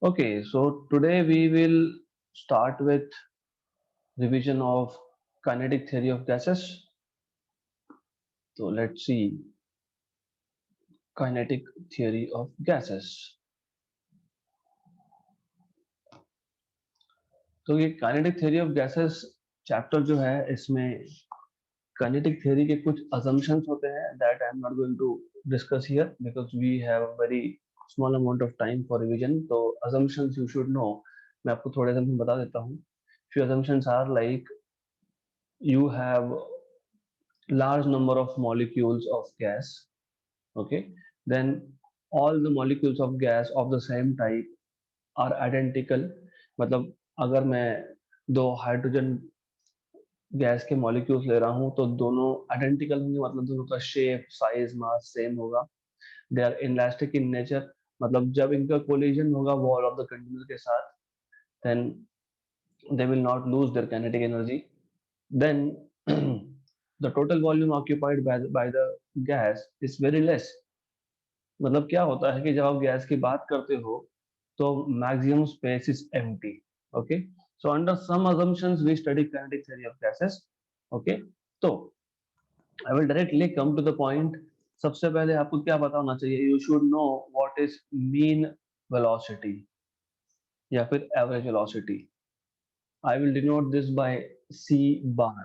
Okay, so today we will start with revision of kinetic theory of gases. So let's see kinetic theory of gases. तो ये kinetic theory of gases chapter जो है इसमें kinetic theory के कुछ assumptions होते हैं that I am not going to discuss here because we have a very small amount of time for revision. तो assumptions you should know. मैं आपको थोड़े दिन में बता देता हूँ. Few assumptions are like you have large number of molecules of gas. Okay, then all the molecules of gas of the same type are identical. मतलब अगर मैं दो हाइड्रोजन गैस के मॉलिक्यूल्स ले रहा हूँ तो दोनों आइडेंटिकल होंगे, मतलब दोनों का शेप साइज मास सेम होगा. They are inelastic in nature, मतलब जब इनका कोलिजन होगा वॉल ऑफ द कंटेनर के साथ, then they will not lose their kinetic energy. Then the total volume occupied by the gas is very less. मतलब क्या होता है कि जब आप गैस की बात करते हो तो maximum space is empty. Okay, so under some assumptions we study kinetic theory of gases. Okay, तो I will directly come to the point. सबसे पहले आपको क्या पता होना चाहिए? You should know what is mean velocity या फिर average velocity. I will denote this by C bar.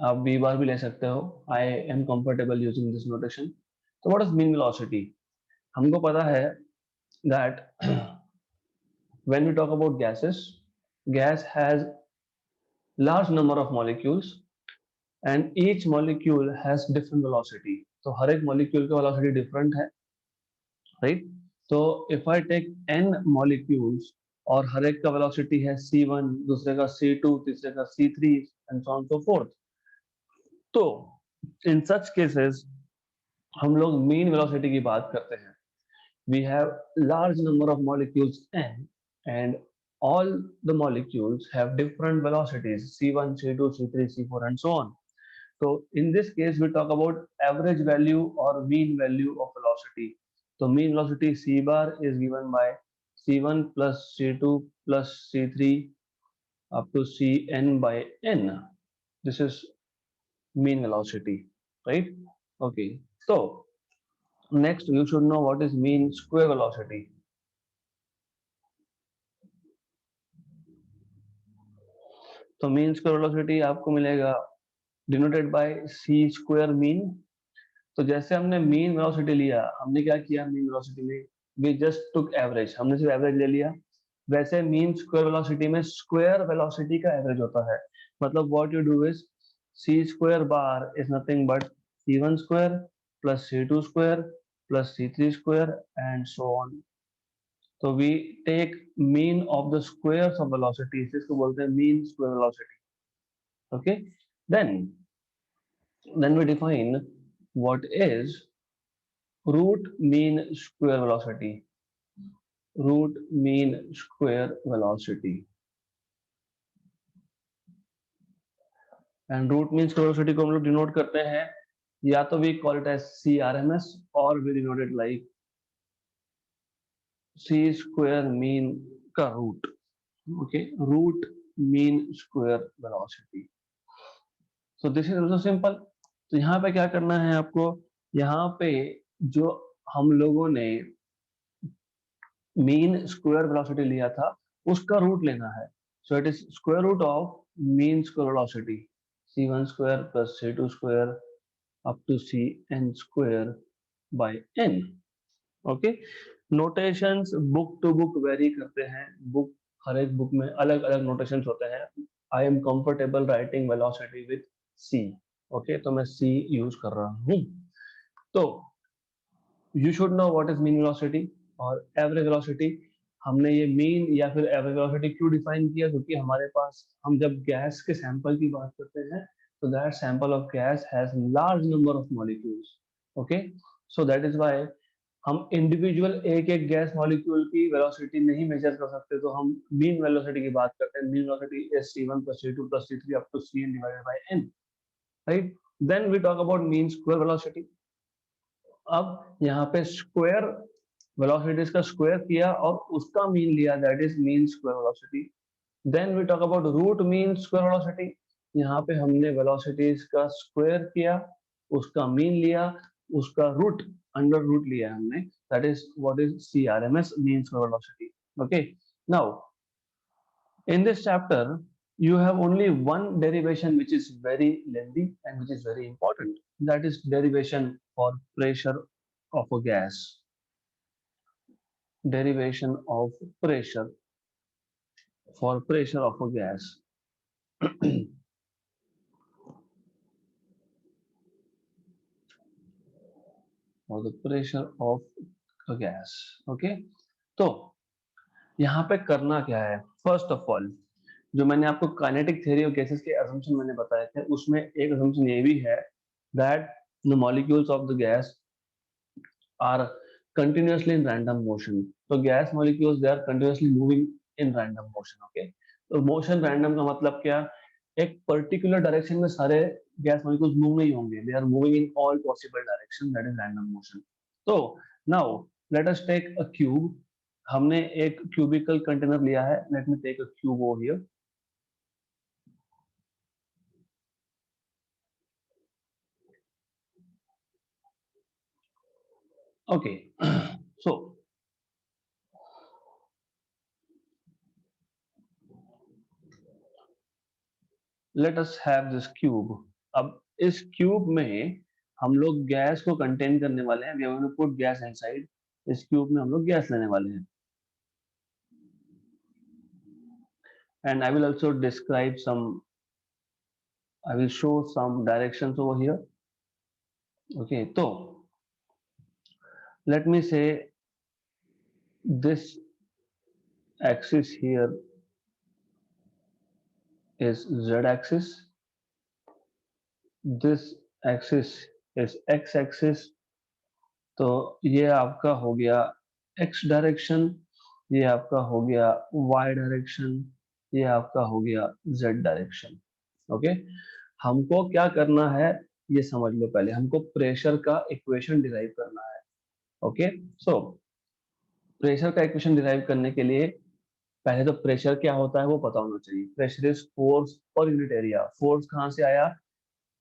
आप बी बार भी ले सकते हो. I am comfortable using this notation. तो व्हाट इज मीन वेलोसिटी? हमको पता है that when we talk about gases, gas has large number of molecules and each molecule has different velocity. तो हर एक molecule का velocity different है, right? तो if I take n molecules और हर एक का velocity है c1, दूसरे का c2, तीसरे का c3 and so on so forth. तो in such cases हम लोग mean velocity की बात करते हैं. We have large number of molecules n and all the molecules have different velocities c1, c2, c3, c4 and so on. So in this case we talk about average value or mean value of velocity. So mean velocity c bar is given by c1 plus c2 plus c3 up to cn by n. This is mean velocity, right? Okay, so next you should know what is mean square velocity. तो mean square velocity आपको मिलेगा denoted by C square mean. तो जैसे हमने mean velocity लिया, हमने क्या किया मीन वेलोसिटी में? वी जस्ट टुक एवरेज, हमने सिर्फ एवरेज ले लिया. वैसे मीन स्क्वायर वेलोसिटी में स्क्वायर वेलोसिटी का एवरेज होता है. मतलब what you do is C square bar is nothing but c1 square plus c2 square plus c3 square and so on. तो we take mean of the squares of velocity, इसको बोलते हैं mean square velocity. Okay, then we define what is root mean square velocity. Root mean square velocity. And root mean square velocity को हम लोग denote करते हैं, या तो we call it as CRMS or we denote it like C square mean का root. Okay, root mean square velocity. So this is also simple. तो यहाँ पे क्या करना है आपको? यहाँ पे जो हम लोगों ने मीन स्क्वायर वेलोसिटी लिया था उसका रूट लेना है. So it is square root of mean square velocity c1 square plus c2 square up to cn square by n. Okay, notations book to book vary करते हैं. बुक, हर एक book में अलग अलग नोटेशंस होते हैं. आई am comfortable writing velocity with c. Okay, तो मैं c यूज कर रहा हूँ. तो you should know what is mean velocity और एवरेज वेलोसिटी. हमने ये मीन या फिर एवरेज वेलोसिटी क्यों डिफाइन किया? क्योंकि हमारे पास, हम जब गैस के सैंपल की बात करते हैं तो that sample of gas has large number of molecules. Okay, so that is why हम इंडिविजुअल एक एक गैस मॉलिक्यूल की वेलोसिटी नहीं मेजर कर सकते, तो हम मीन वेलोसिटी की बात करते हैं. Mean velocity is c1 plus c2 plus c3 up to cn divided by n, right? Then we talk about mean square velocity. अब यहाँ पे स्क्वायर वेलोसिटीज का स्क्वायर किया और उसका मीन लिया, that is mean square velocity. Then we talk about root mean square velocity. यहाँ पे हमने वेलोसिटीज का स्क्वायर किया, उसका मीन लिया, उसका रूट अंडर रूट लिया हमने, that is what is CRMS mean square velocity. Okay, now in this chapter you have only one derivation which is very lengthy and which is very important, that is derivation for pressure of a gas. Derivation of pressure for pressure of a gas. For the pressure of a gas. Okay, तो यहाँ पे करना क्या है? First of all, जो मैंने आपको kinetic theory of gases के असम्पशन मैंने बताए थे, उसमें एक असम्पशन ये भी है that the molecules of the gas are continuously in random motion. So gas molecules, they are continuously moving in random motion. Okay, तो motion random का मतलब क्या? एक particular direction में सारे gas molecules move नहीं होंगे, they are moving in all possible direction, that is random motion. तो now let us take a cube. हमने एक cubical container लिया है. Let me take a cube over here. Okay, so let us have this cube. अब इस cube में हम लोग गैस को कंटेन करने वाले हैं. We are going to put gas inside. इस क्यूब में हम लोग गैस लेने वाले हैं. And I will also describe some. I will show some directions over here. Okay, so let me say this axis here is z-axis. This axis is x-axis. तो ये आपका हो गया x डायरेक्शन, ये आपका हो गया y डायरेक्शन, ये आपका हो गया z डायरेक्शन. ओके, हमको क्या करना है ये समझ लो. पहले हमको प्रेशर का इक्वेशन डिराइव करना है. ओके, सो प्रेशर का इक्वेशन डिराइव करने के लिए पहले तो प्रेशर क्या होता है वो पता होना चाहिए. Pressure is force per unit area. Force कहाँ से आया?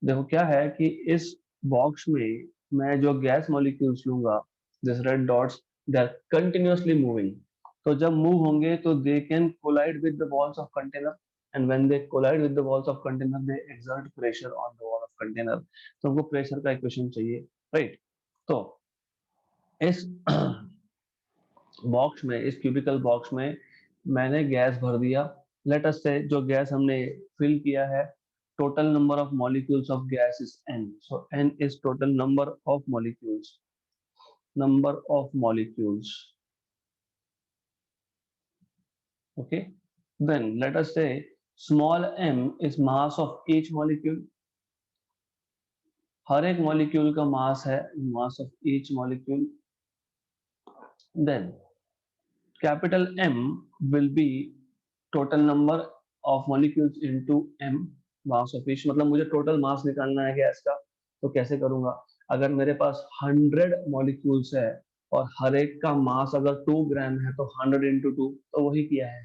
देखो क्या है कि इस बॉक्स में मैं जो गैस मॉलिक्यूल्स लूंगा, this red dots, they are continuously moving. तो जब मूव होंगे तो they can collide with the walls of container, and when they collide with the walls of container they exert pressure on the wall of container. तो हमको pressure का equation चाहिए, right? तो इस बॉक्स में, इस क्यूबिकल बॉक्स में मैंने गैस भर दिया. लेट अस से जो गैस हमने फिल किया है, total number of molecules of gas is n. So n is total number of molecules. Number of molecules. Okay. Then let us say small m is mass of each molecule. हर एक molecule का mass है, mass of each molecule. Then capital M will be total number of molecules into m, mass of each. मतलब मुझे total mass निकालना है gas का, तो कैसे करूंगा? अगर मेरे पास 100 मॉलिक्यूल्स है और हर एक का मास अगर 2 ग्राम है तो 100 into 2, तो वही किया है.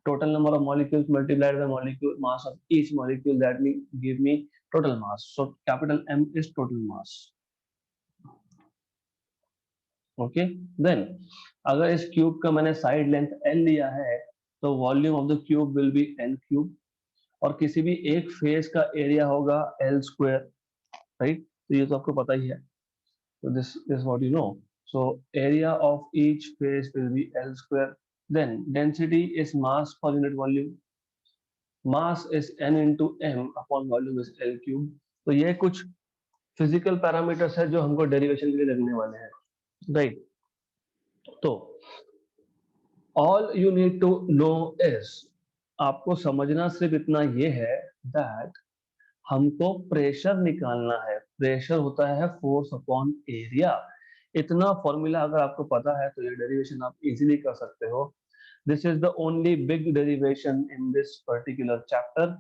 Total number of molecules multiplied by molecule mass of each molecule, that mean give me total mass. So capital M is total mass. Okay, then अगर इस क्यूब का मैंने साइड लेंथ L लिया है तो volume of the cube will be L cube, और किसी भी एक फेस का एरिया होगा L स्क्वायर, राइट? तो ये तो आपको पता ही है. So this is what you know. So area of each face will be L square. Then density is mass per unit volume. Mass is N into M upon volume is L cube. तो ये कुछ physical parameters है जो हमको derivation के लिए लगने वाले हैं, राइट? तो all you need to know is, आपको समझना सिर्फ इतना ये है that हमको प्रेशर निकालना है. प्रेशर होता है फोर्स अपॉन एरिया. इतना फॉर्मूला अगर आपको पता है तो ये डेरिवेशन आप इजीली कर सकते हो. This is the only big derivation in this particular chapter,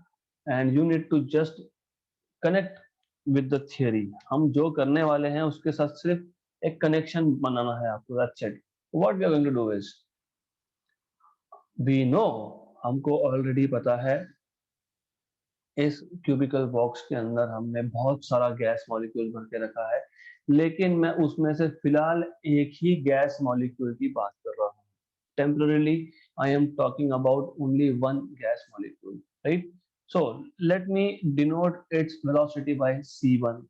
and you need to just connect with the theory. हम जो करने वाले हैं उसके साथ सिर्फ एक कनेक्शन बनाना है आपको, that's it. What we are going to do is, we know, हमको ऑलरेडी पता है इस क्यूबिकल बॉक्स के अंदर हमने बहुत सारा गैस मॉलिक्यूल भर के रखा है, लेकिन मैं उसमें से फिलहाल एक ही गैस मॉलिक्यूल की बात कर रहा हूँ। Temporarily I am talking about only one gas molecule, right? So let me denote its velocity bye c1,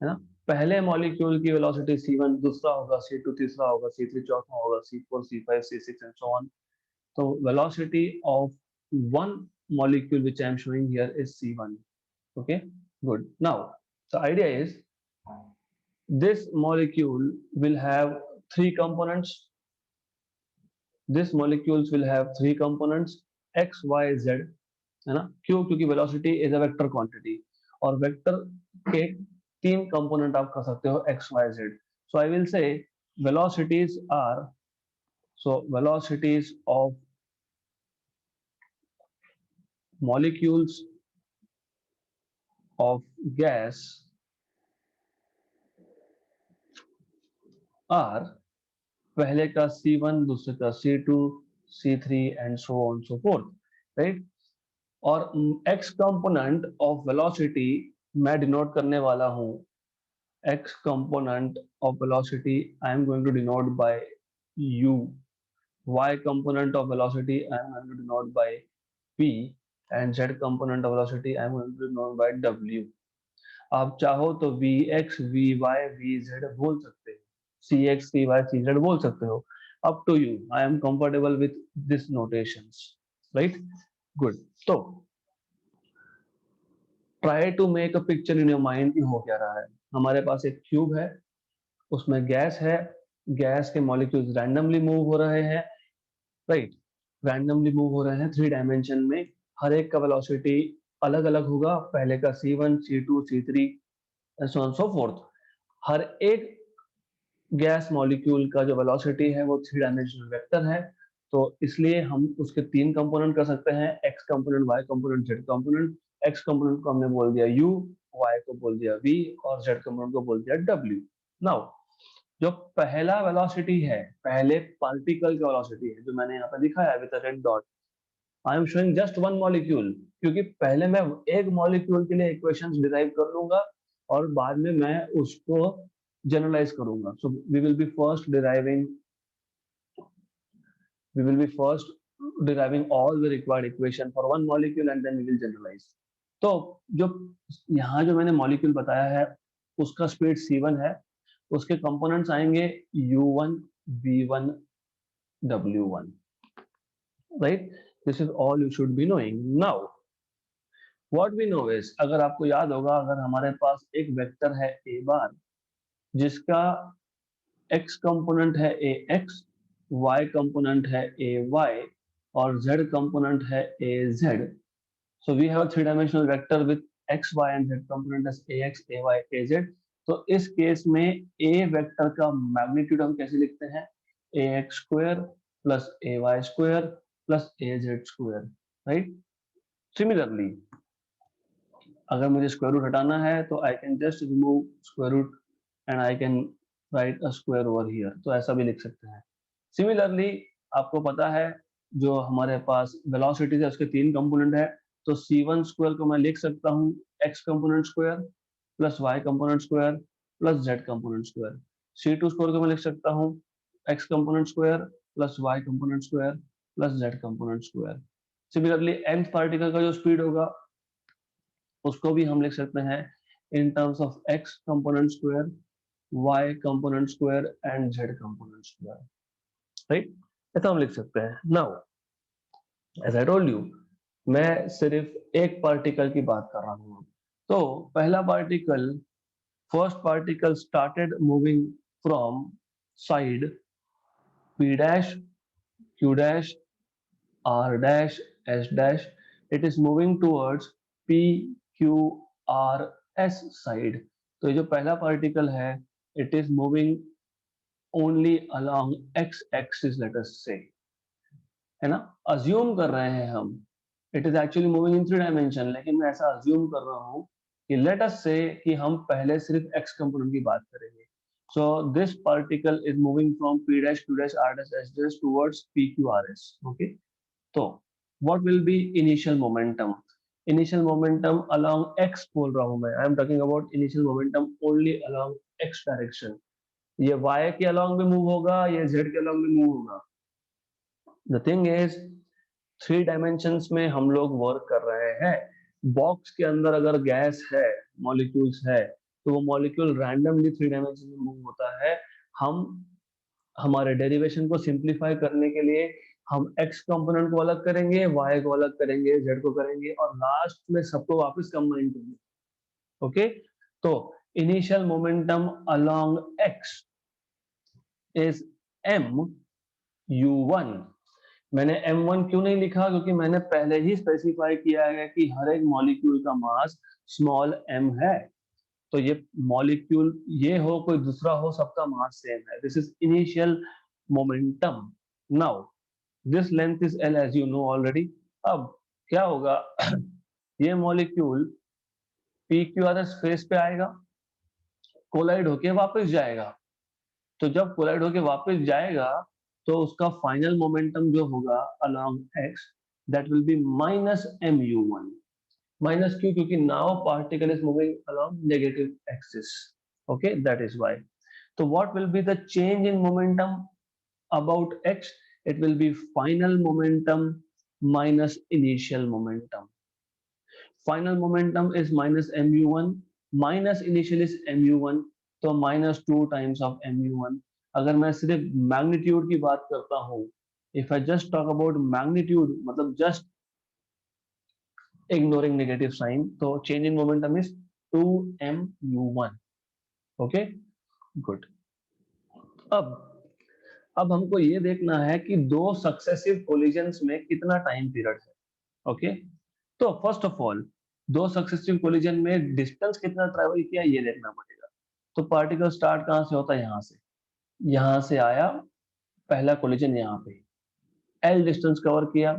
है ना? पहले मॉलिक्यूल की वेलोसिटी c1, दूसरा होगा c2, तीसरा होगा c3, चौथा होगा c4, c5, c6 and so on. So velocity of one molecule which I am showing here is c1. Okay, good. Now the idea is this molecule will have three components. This molecules will have three components x, y, z, है ना? क्यों? क्योंकि velocity is a vector quantity और vector के तीन component आप कर सकते हो x, y, z. So I will say velocities are, so velocities of molecules of gas are, पहले का C1, दूसरे का C2, C3 and so on so forth, right? और x component of velocity मैं डिनोट करने वाला हूँ, x component of velocity I am going to denote by u, y component of velocity I am going to denote by p, and z component of velocity I am going to denote by w. आप चाहो तो vx, vy, vz बोल सकते हो, cx, cy, cz बोल सकते हो, up to you. I am comfortable with this notations, right? Good. तो try to make a picture in your mind कि हो क्या रहा है। हमारे पास एक क्यूब है, उसमें गैस है, गैस के मॉलिक्यूल्स रैंडमली मूव हो रहे हैं, राइट? रैंडमली मूव हो रहे हैं 3 डायमेंशन में, हर एक का वेलोसिटी अलग अलग होगा, पहले का c1, c2, c3 and so on so forth. हर एक गैस मॉलिक्यूल का जो वेलोसिटी है वो 3 डायमेंशनल वेक्टर है, तो इसलिए हम उसके तीन कंपोनेंट कर सकते हैं, x component, y component, z component. x component को हमने बोल दिया u, y को बोल दिया v और z कंपोनेंट को बोल दिया w। नाउ जो पहला वेलोसिटी है, पहले पार्टिकल का वेलोसिटी है, जो मैंने यहाँ पे दिखाया है with red dot, I am showing just one molecule, क्योंकि पहले मैं एक मॉलिक्यूल के लिए इक्वेशंस डिराइव कर लूंगा और बाद में मैं उसको जनरलाइज करूंगा। सो we will be first deriving all the required equation for one molecule and then we will generalize. तो जो यहाँ जो मैंने मॉलिक्यूल बताया है उसका स्पीड c1 है, उसके कंपोनेंट्स आएंगे u1, v1, w1, right? This is all you should be knowing. Now what we know is, अगर आपको याद होगा, अगर हमारे पास एक वेक्टर है a बार जिसका x कंपोनेंट है ax, y कंपोनेंट है ay और z कंपोनेंट है az, so we have a three dimensional vector with x, y and z component as ax, ay, az। तो इस केस में a वेक्टर का मैग्नीट्यूड हम कैसे लिखते हैं, ax square plus ay square plus az square, right? Similarly अगर मुझे स्क्वायर रूट हटाना है तो I can just remove square root and I can write a square over here, तो ऐसा भी लिख सकते हैं। सिमिलरली आपको पता है जो हमारे पास वेलोसिटी है उसके तीन कंपोनेंट है, तो c1 स्क्वायर को मैं लिख सकता हूँ x component square plus y component square plus z component square. c2 square को मैं लिख सकता हूँ x component square plus y component square plus z component square. Similarly nth particle का जो स्पीड होगा उसको भी हम लिख सकते हैं in terms of x component square, y component square and z component square, right? ऐसा हम लिख सकते हैं। Now, as I told you, मैं सिर्फ एक पार्टिकल की बात कर रहा हूँ। तो पहला particle, first particle started moving from side p dash, q dash, r dash, s dash. It is moving towards p, q, r, s side. तो ये जो पहला पार्टिकल है, it is moving only along x axis, let us say, है ना? Assume कर रहे हैं हम, it is actually moving in 3 dimension, लेकिन मैं ऐसा अज्यूम कर रहा हूँ कि लेट अस से कि हम पहले सिर्फ x कंपोनेंट की बात करेंगे, So this particle is moving from P dash, Q dash, R dash, S dash towards P, Q, R, S. Okay. So what will be initial momentum? Initial momentum along x बोल रहा हूँ मैं. I am talking about initial momentum only along x direction. ये y के along भी move होगा, ये z के along भी move होगा. The thing is, 3 dimensions में हम लोग वर्क कर रहे हैं. बॉक्स के अंदर अगर गैस है, मॉलिक्यूल्स है, तो वो मॉलिक्यूल रैंडमली 3 डायमेंशन में मूव होता है. हम हमारे डेरिवेशन को सिंप्लीफाई करने के लिए हम x कंपोनेंट को अलग करेंगे, y को अलग करेंगे, z को करेंगे और लास्ट में सबको वापस कंबाइन करेंगे. ओके. तो initial momentum along x is mu1. मैंने m1 क्यों नहीं लिखा? क्योंकि मैंने पहले ही स्पेसिफाई किया है कि हर एक मॉलिक्यूल का मास स्मॉल m है. तो ये मॉलिक्यूल ये हो कोई दूसरा हो, सबका मास सेम है. This is initial momentum. Now this length is l as you know already. अब क्या होगा? ये molecule p q r space पे आएगा, कोलाइड होके वापस जाएगा. तो जब कोलाइड होके वापस जाएगा तो उसका फाइनल मोमेंटम जो होगा along x, that will be minus mu1. Minus क्यों? क्योंकि now particle is moving along negative axis. Okay, that is why. तो what will be the change in momentum about x? It will be final momentum minus initial momentum. Final momentum is minus mu1 minus initial is mu1, तो minus 2 times of mu1. अगर मैं सिर्फ magnitude की बात करता हूँ, if I just talk about magnitude, मतलब just ignoring negative sign, तो change in momentum is 2 mu1. okay, good. अब हमको ये देखना है कि दो सक्सेसिव कोलिजन्स में कितना टाइम पीरियड है. ओके. तो फर्स्ट ऑफ ऑल दो सक्सेसिव कोलिजन में डिस्टेंस कितना ट्रेवल किया ये देखना पड़ेगा. तो पार्टिकल स्टार्ट कहाँ से होता है? यहाँ से आया, पहला कोलिजन यहाँ पे L डिस्टेंस कवर किया,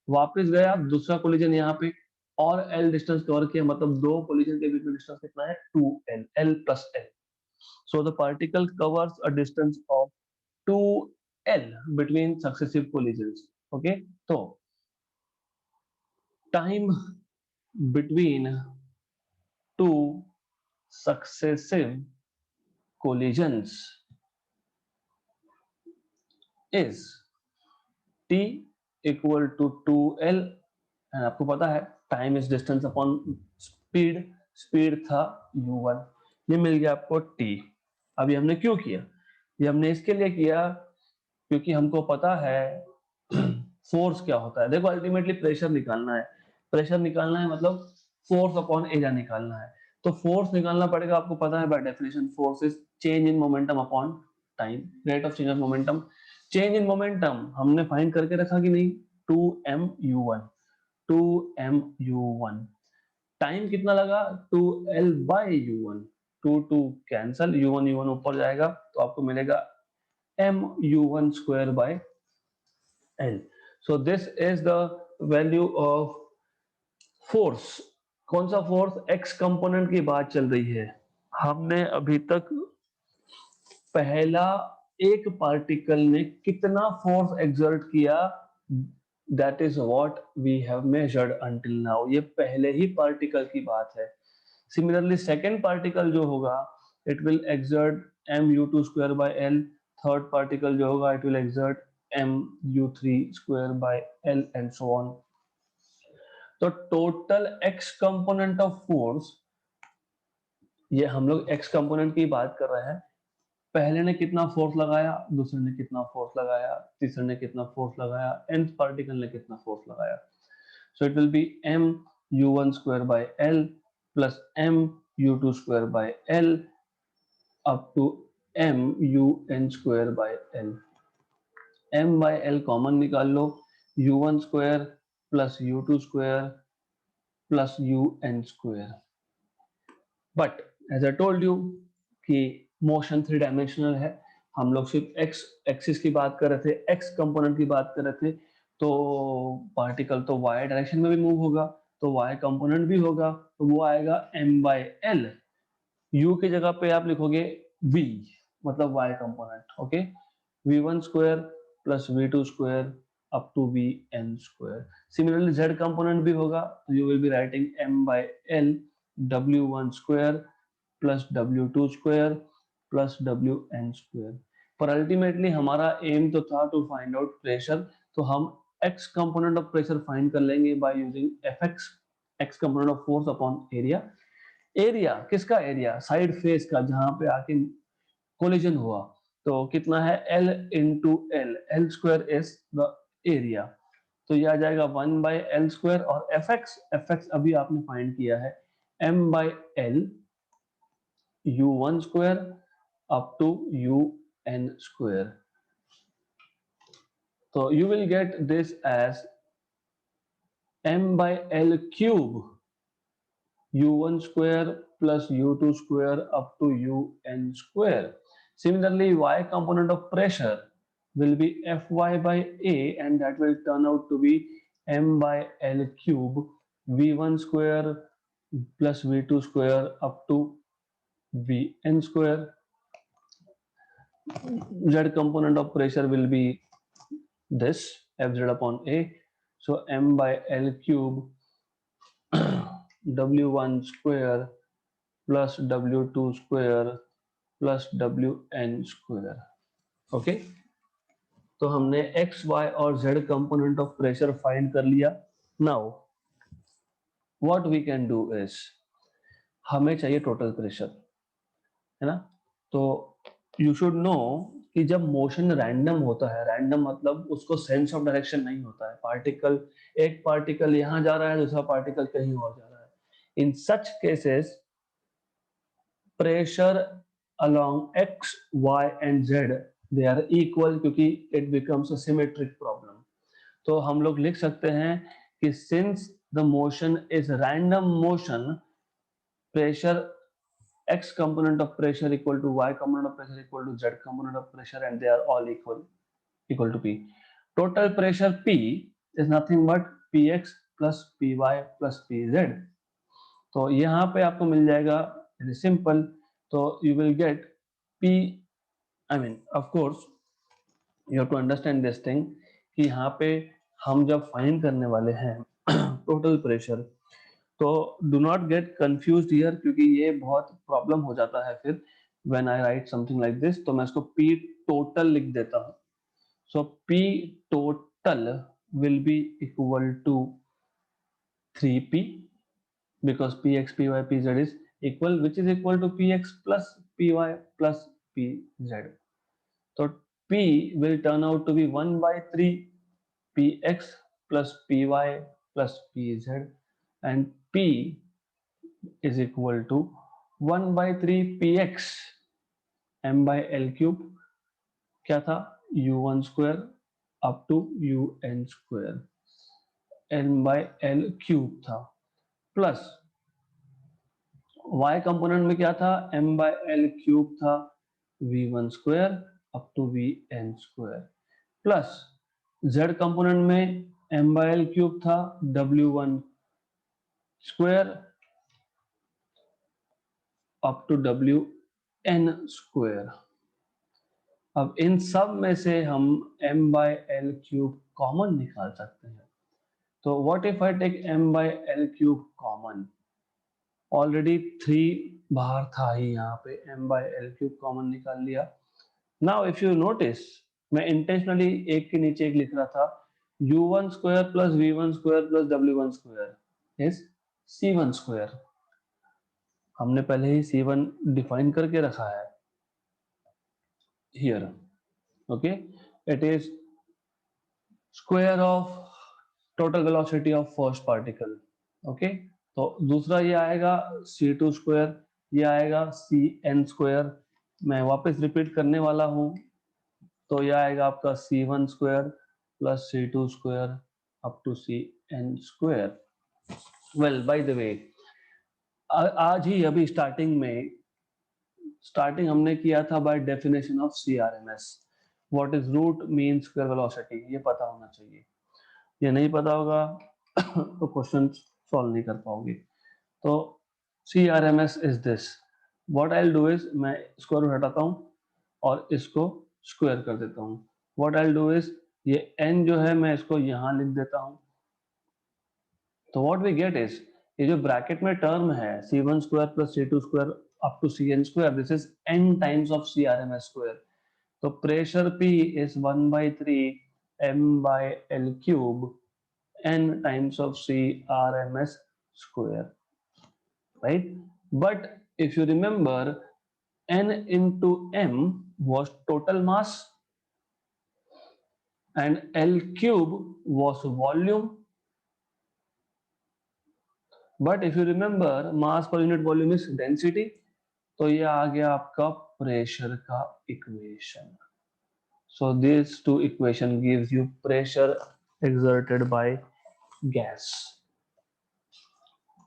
वापस गया दूसरा कोलिजन यहाँ पे और L डिस्टेंस कवर किया, मतलब दो कोलिजन के बीच में डिस्टेंस कितना है? 2L, L plus L. So the particle covers a distance of 2L between successive collisions. Okay, so time between two successive collisions is t equal to 2L. and आपको पता है time is distance upon speed. Speed था u1, ये मिल गया आपको t. अभी हमने क्यों किया? ये हमने इसके लिए किया क्योंकि हमको पता है फोर्स क्या होता है. देखो अल्टीमेटली प्रेशर निकालना है. प्रेशर निकालना है मतलब फोर्स अपॉन एरिया निकालना है. तो फोर्स निकालना पड़ेगा. आपको पता है by definition force is change in momentum upon time, rate of change of momentum. Change in momentum हमने फाइंड करके रखा कि नहीं? 2mu1. 2mu1. टाइम कितना लगा? 2L by u1. 2 cancel, u1 ऊपर जाएगा तो आपको मिलेगा mu1 square by L. So this is the value of force. कौन सा फोर्स? x कंपोनेंट की बात चल रही है. हमने अभी तक पहला एक पार्टिकल ने कितना फोर्स एक्सर्ट किया, that is what we have measured until now. ये पहले ही पार्टिकल की बात है. सिमिलरली सेकेंड पार्टिकल जो होगा it will exert mu2 square by L. Third particle जो होगा it will exert mu3 square by L and so on. तो total x component of force, ये हम लोग x कंपोनेंट की बात कर रहे हैं. पहले ने कितना फोर्स लगाया, दूसरे ने कितना फोर्स लगाया, तीसरे ने कितना फोर्स लगाया, nth पार्टिकल ने कितना फोर्स लगाया. So it will be mu1 square by L plus mu2 square by L up to mun square by L. m by L common निकाल लो, u1 square plus u2 square plus un square. But as I told you कि motion 3 dimensional है. हम लोग सिर्फ x axis की बात कर रहे थे, x कंपोनेंट की बात कर रहे थे. तो पार्टिकल तो y डायरेक्शन में भी मूव होगा, तो y कंपोनेंट भी होगा, तो वो आएगा m by L. u की जगह पे आप लिखोगे v, मतलब y component, okay, v1 square plus v2 square up to vn square. Similarly z component भी होगा, तो you will be writing m by l w1 square plus w2 square plus wn square. पर ultimately हमारा aim तो था to find out pressure, तो हम x component of pressure find कर लेंगे by using fx, x component of force upon area. Area किसका, area side face का, जहां पे आके कोलिजन हुआ, तो कितना है L into L, L square is the area, तो ये आ जाएगा 1 बाई एल स्क्वायर। और एफ एक्स अभी आपने फाइंड किया है m by L u1 square up to un square, तो you will get this as m by l cube u1 square plus u2 square up to un square. Similarly, y component of pressure will be Fy by A, and that will turn out to be m by l cube v1 square plus v2 square up to vn square. Z component of pressure will be this Fz upon A. So m by l cube w1 square plus w2 square plus wn square, okay. तो हमने x, y और z component of pressure find कर लिया। Now what we can do is, हमें चाहिए total pressure, है ना। तो यू शुड नो कि जब मोशन रैंडम होता है, रैंडम मतलब उसको सेंस ऑफ डायरेक्शन नहीं होता है, पार्टिकल, एक पार्टिकल यहां जा रहा है, दूसरा पार्टिकल कहीं और जा रहा है, in such cases pressure along x, y and z they are equal, क्योंकि it becomes a symmetric problem। तो हम लोग लिख सकते हैं कि since the motion is random motion, pressure x component of pressure equal to y component of pressure equal to z component of pressure, and they are all equal to P. Total pressure P is nothing but Px plus Py plus Pz। तो यहाँ पे आपको मिल जाएगा simple, तो you will get P, I mean of course you have to understand this thing कि यहाँ पे हम जब फाइंड करने वाले हैं टोटल प्रेशर, तो do not get confused here, क्योंकि ये बहुत प्रॉब्लम हो जाता है फिर when I write something like this. तो मैं इसको P टोटल लिख देता हूँ। So P total will be equal to 3P because Px, Py, Pz is equal, which is equal to Px plus Py plus Pz. So P will turn out to be 1 by 3 Px plus Py plus Pz, and P is equal to 1 by 3 Px m by l cube, क्या था u1 square up to un square, n by l cube था, प्लस y component में क्या था m by l cube था v1 square up to vn square, plus z component में m by l cube था w1 square up to wn square. अब इन सब में से हम m by l cube common निकाल सकते हैं। तो what if I take m by l cube common, already 3 बाहर था ही, यहाँ पे m by l cube common निकाल लिया। नाउ इफ यू नोटिस, मैं इंटेंशनली एक के नीचे एक लिख रहा था, u1 square plus v1 square plus w1 square is c1 square. हमने पहले ही c1 डिफाइन करके रखा है here, okay, it is square of total velocity of first particle, okay. तो दूसरा ये आएगा c2 स्क्वायर, ये आएगा cn स्क्वायर। मैं वापस रिपीट करने वाला हूं, तो यह आएगा आपका c1 square plus c2 square up to cn square. Well by the way, आज ही अभी स्टार्टिंग हमने किया था बाय definition of CRMS, what is root mean square velocity, ये पता होना चाहिए। ये नहीं पता होगा तो क्वेश्चन सॉल्व नहीं कर पाओगे। तो CRMS is this, what I will do is, मैं स्क्वायर रूट हटाता हूँ, और इसको स्क्वायर कर देता हूँ। व्हाट आई डू इज ये n जो है मैं इसको यहाँ लिख देता हूँ। तो व्हाट वी गेट इज ये जो ब्रैकेट में टर्म है c1 square plus c2 square up to cn square, this is n times of CRMS square. तो pressure P is 1/3 m by L cube n times of CRMS square, right? But if you remember, n into m was total mass and L cube was volume. But if you remember, mass per unit volume is density. तो ये आ गया आपका pressure का equation. So these two equation gives you pressure exerted by gas.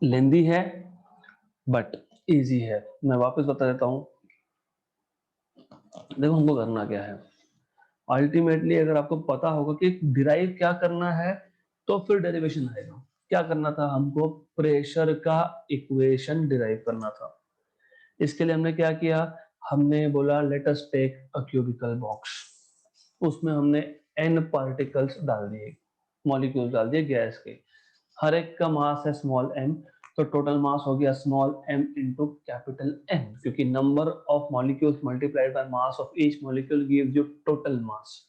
लेंदी है but easy है। मैं वापस बता देता हूँ। देखो हमको करना क्या है। अल्टीमेटली अगर आपको पता होगा कि डिराइव क्या करना है तो फिर डेरिवेशन आएगा। क्या करना था, हमको प्रेशर का इक्वेशन डिराइव करना था। इसके लिए हमने क्या किया, हमने बोला let us take a cubical box. उसमें हमने n पार्टिकल्स डाल दिए, मॉलिक्यूल्स डाल दिए गैस के। हर एक का मास है स्मॉल m, तो टोटल मास हो गया small m into capital N, क्योंकि number of molecules multiplied by mass of each molecule gives you total mass,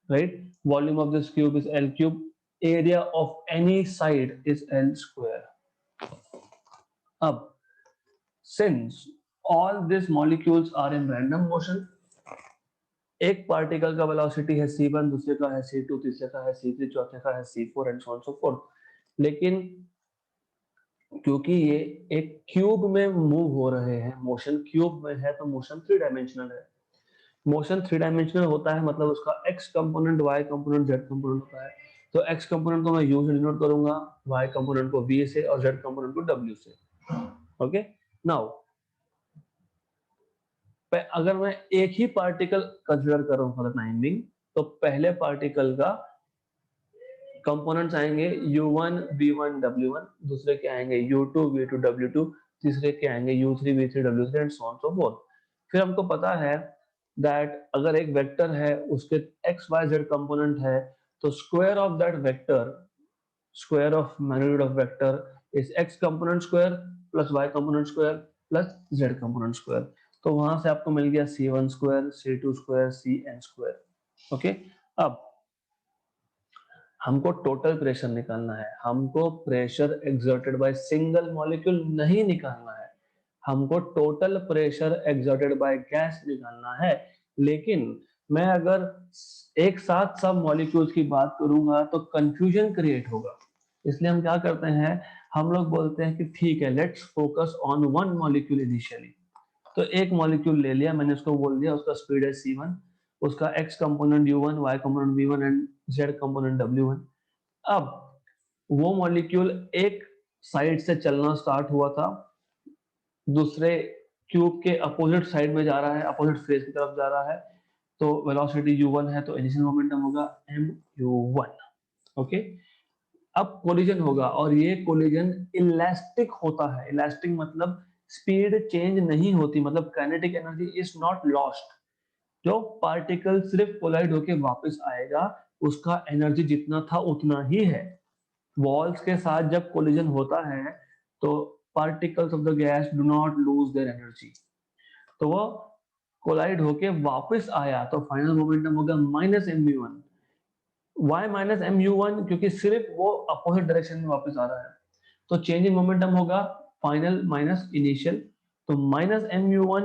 right? Volume of this cube is L cube, area of any side is L square. अब since all this molecules are in random motion, एक particle का velocity है c1, दूसरे का है c2, तीसरे का है c3, चौथे का है c4 and so on so fourth. लेकिन क्योंकि ये एक क्यूब में मूव हो रहे हैं, मोशन क्यूब में है, तो मोशन 3 डायमेंशनल है। मोशन 3 डायमेंशनल होता है मतलब उसका x component, y component, z component होता है। तो x कंपोनेंट को मैं u से डिनोट करूंगा, y कंपोनेंट को v से और z कंपोनेंट को w से। ओके, नाउ अगर मैं एक ही पार्टिकल कंसीडर कर रहा हूं फॉर द टाइम बिंग, तो पहले पार्टिकल का कंपोनेंट्स आएंगे u1 v1 w1, दूसरे के आएंगे u2 v2 w2, तीसरे के आएंगे u3 v3 w3 and so on so fourth. फिर हमको पता है दैट अगर एक वेक्टर है उसके x y z कंपोनेंट है, तो square of that vector, square of magnitude of vector is x component square plus y component square plus z component square. तो वहां से आपको मिल गया c1 square, c2 square, cn square. Okay, अब हमको total pressure निकालना है। हमको pressure exerted by single molecule नहीं निकालना है, हमको total pressure exerted by gas निकालना है। लेकिन मैं अगर एक साथ सब मॉलिक्यूल्स की बात करूंगा तो कंफ्यूजन क्रिएट होगा। इसलिए हम क्या करते हैं, हम लोग बोलते हैं कि ठीक है, let's focus on one molecule initially. तो एक मॉलिक्यूल ले लिया मैंने, उसको बोल दिया उसका स्पीड है c1, उसका x component u1, y component v1 and z component w1। अब वो मॉलिक्यूल एक साइड से चलना स्टार्ट हुआ था, दूसरे क्यूब के अपोजिट साइड में जा रहा है, अपोजिट फेस की तरफ जा रहा है। तो वेलोसिटी u1 है, तो इनिशियल मोमेंटम होगा mu1। ओके, अब कोलिजन होगा और ये कोलिजन इलास्टिक होता है। इलास्टिक मतलब स्पीड चेंज नहीं होती, मतलब kinetic energy is not lost. जो पार्टिकल सिर्फ कोलाइड होके वापस आएगा, उसका एनर्जी जितना था उतना ही है। वॉल्स के साथ जब कोलिजन होता है तो particles of the gas do not lose their energy. तो वो कोलाइड होके वापस आया तो फाइनल मोमेंटम होगा minus mu1। Why minus mu1? क्योंकि सिर्फ वो अपोजिट डायरेक्शन में वापस आ रहा है, तो चेंज इन मोमेंटम होगा फाइनल माइनस इनिशियल। तो minus mu1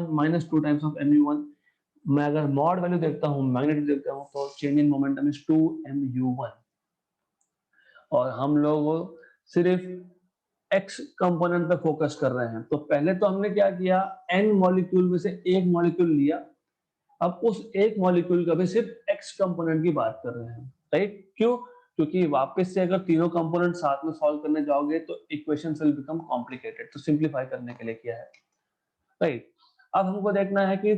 minus 2 times of mu1। मैं अगर मॉड वैल्यू देखता हूँ, मैग्नीट्यूड देखता हूँ, तो change in momentum is 2mu1। और हम लोग सिर्फ x कंपोनेंट पे फोकस कर रहे हैं। तो पहले तो हमने क्या किया, n मॉलिक्यूल में से एक मॉलिक्यूल लिया, अब उस एक मॉलिक्यूल का भी सिर्फ x कंपोनेंट की बात कर रहे हैं, राइट? क्यों? क्योंकि वापस से अगर तीनों कंपोनेंट साथ में सॉल्व करने जाओगे तो इक्वेशन विल बिकम कॉम्प्लिकेटेड, तो सिंपलीफाई करने के लिए किया है, राइट? अब हमको देखना है कि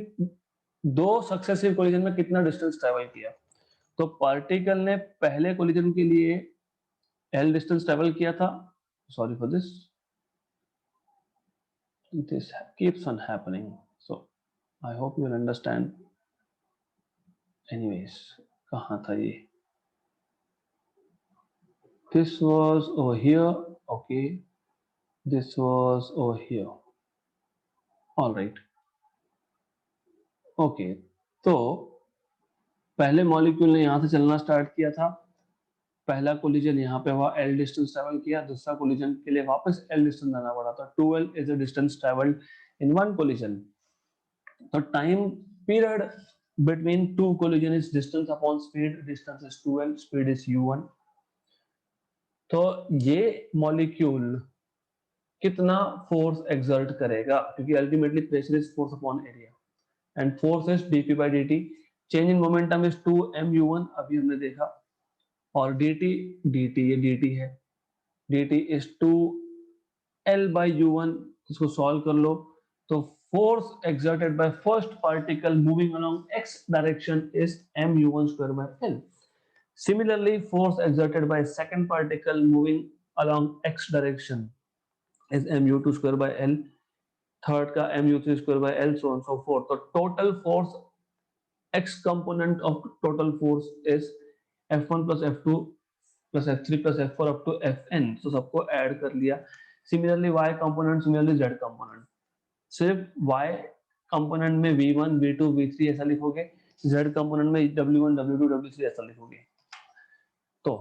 दो सक्सेसिव कोलिजन में कितना डिस्टेंस ट्रेवल किया। तो पार्टिकल ने पहले कोलिजन के लिए L डिस्टेंस ट्रेवल किया था। Sorry for this, this keeps on happening, so I hope you will understand. Anyways, कहाँ था ये? This was over here. Okay, this was over here. All right. Okay, तो पहले मॉलिक्यूल ने यहाँ से चलना स्टार्ट किया था, पहला कोलिजन यहाँ पे हुआ, L डिस्टेंस ट्रेवल किया, दूसरा कोलिजन के लिए वापस L डिस्टेंस जाना पड़ा था। 2L is the distance traveled in one collision. तो time period between two collision is distance upon speed. Distance is 2L, speed is u1. तो ये मॉलिक्यूल कितना फोर्स एक्सर्ट करेगा, क्योंकि ultimately pressure is force upon area and force is dp by dt. Change in momentum is 2mu1, अभी हमने देखा, और dt ये dt है, dt is 2l by u1. इसको सॉल्व कर लो तो force exerted by first particle moving along x direction is mu1 square by l. Similarly, force exerted by second particle moving along x direction is mu2 square by l, third का mu3 square by l, so on so forth. तो total force, x component of total force is f1 plus f2 plus f3 plus f4 up to fn. so सबको add कर लिया. Similarly y component, similarly z component. सिर्फ y component में v1 v2 v3 ऐसा लिखोगे, z component में w1 w2 w3 ऐसा लिखोगे. तो